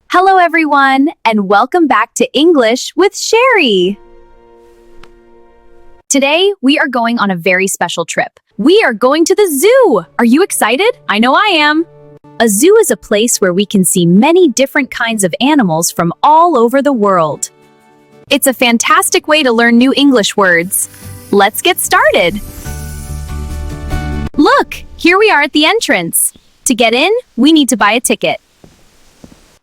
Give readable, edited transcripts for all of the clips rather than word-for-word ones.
Hello everyone, and welcome back to English with Cheri. Today, we are going on a very special trip. We are going to the zoo! Are you excited? I know I am! A zoo is a place where we can see many different kinds of animals from all over the world. It's a fantastic way to learn new English words. Let's get started! Look, here we are at the entrance. To get in, we need to buy a ticket.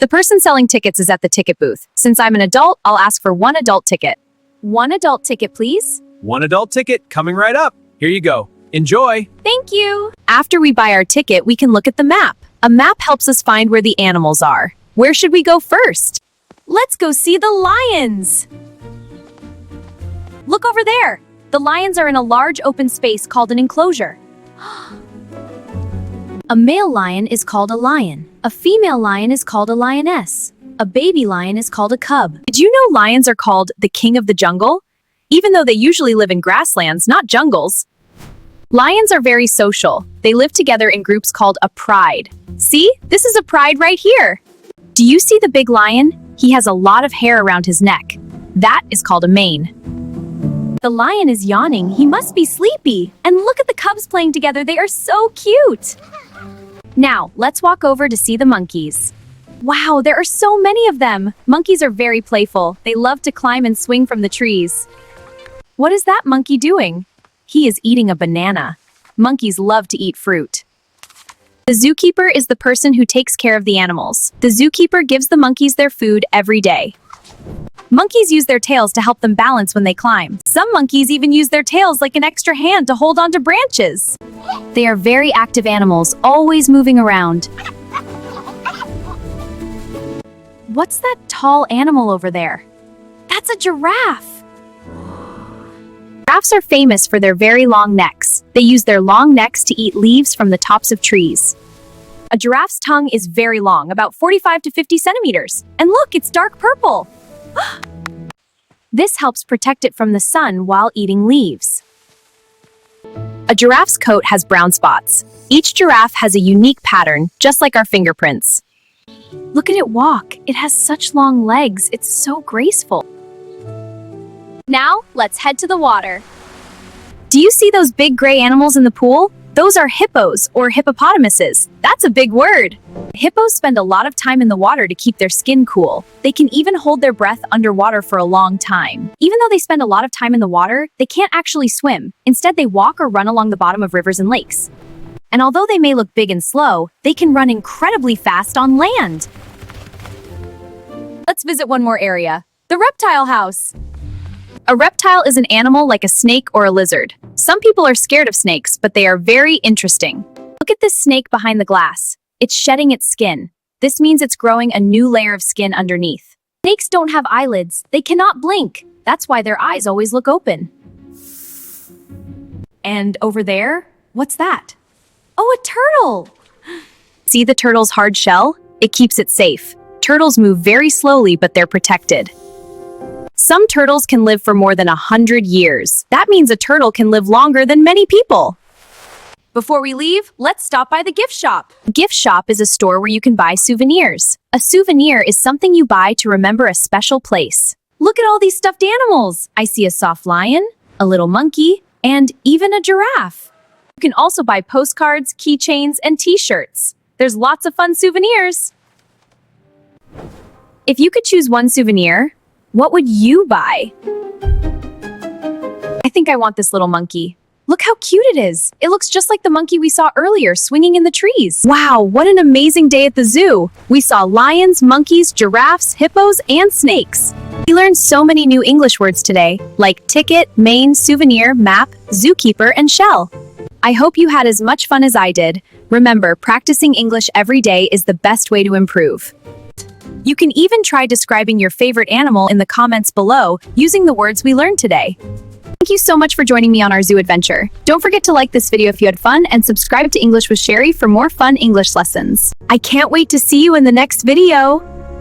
The person selling tickets is at the ticket booth. Since I'm an adult, I'll ask for one adult ticket. One adult ticket, please. One adult ticket coming right up. Here you go. Enjoy. Thank you. After we buy our ticket, we can look at the map. A map helps us find where the animals are. Where should we go first? Let's go see the lions. Look over there. The lions are in a large open space called an enclosure. A male lion is called a lion. A female lion is called a lioness. A baby lion is called a cub. Did you know lions are called the king of the jungle? Even though they usually live in grasslands, not jungles. Lions are very social. They live together in groups called a pride. See, this is a pride right here. Do you see the big lion? He has a lot of hair around his neck. That is called a mane. The lion is yawning. He must be sleepy. And look at the cubs playing together. They are so cute. Now, let's walk over to see the monkeys. Wow, there are so many of them. Monkeys are very playful. They love to climb and swing from the trees. What is that monkey doing? He is eating a banana. Monkeys love to eat fruit. The zookeeper is the person who takes care of the animals. The zookeeper gives the monkeys their food every day. Monkeys use their tails to help them balance when they climb. Some monkeys even use their tails like an extra hand to hold onto branches. They are very active animals, always moving around. What's that tall animal over there? That's a giraffe! Giraffes are famous for their very long necks. They use their long necks to eat leaves from the tops of trees. A giraffe's tongue is very long, about 45 to 50 centimeters. And look, it's dark purple! This helps protect it from the sun while eating leaves. A giraffe's coat has brown spots. Each giraffe has a unique pattern, just like our fingerprints. Look at it walk. It has such long legs. It's so graceful. Now, let's head to the water. Do you see those big gray animals in the pool? Those are hippos, or hippopotamuses. That's a big word. Hippos spend a lot of time in the water to keep their skin cool. They can even hold their breath underwater for a long time. Even though they spend a lot of time in the water, they can't actually swim. Instead, they walk or run along the bottom of rivers and lakes. And although they may look big and slow, they can run incredibly fast on land. Let's visit one more area, the reptile house. A reptile is an animal like a snake or a lizard. Some people are scared of snakes, but they are very interesting. Look at this snake behind the glass. It's shedding its skin. This means it's growing a new layer of skin underneath. Snakes don't have eyelids. They cannot blink. That's why their eyes always look open. And over there, what's that? Oh, a turtle! See the turtle's hard shell? It keeps it safe. Turtles move very slowly, but they're protected. Some turtles can live for more than 100 years. That means a turtle can live longer than many people. Before we leave, let's stop by the gift shop. A gift shop is a store where you can buy souvenirs. A souvenir is something you buy to remember a special place. Look at all these stuffed animals. I see a soft lion, a little monkey, and even a giraffe. You can also buy postcards, keychains, and t-shirts. There's lots of fun souvenirs. If you could choose one souvenir, what would you buy? I think I want this little monkey. Look how cute it is. It looks just like the monkey we saw earlier swinging in the trees. Wow, what an amazing day at the zoo. We saw lions, monkeys, giraffes, hippos, and snakes. We learned so many new English words today, like ticket, mane, souvenir, map, zookeeper, and shell. I hope you had as much fun as I did. Remember, practicing English every day is the best way to improve. You can even try describing your favorite animal in the comments below using the words we learned today. Thank you so much for joining me on our zoo adventure. Don't forget to like this video if you had fun and subscribe to English with Cheri for more fun English lessons. I can't wait to see you in the next video.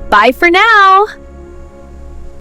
Bye for now!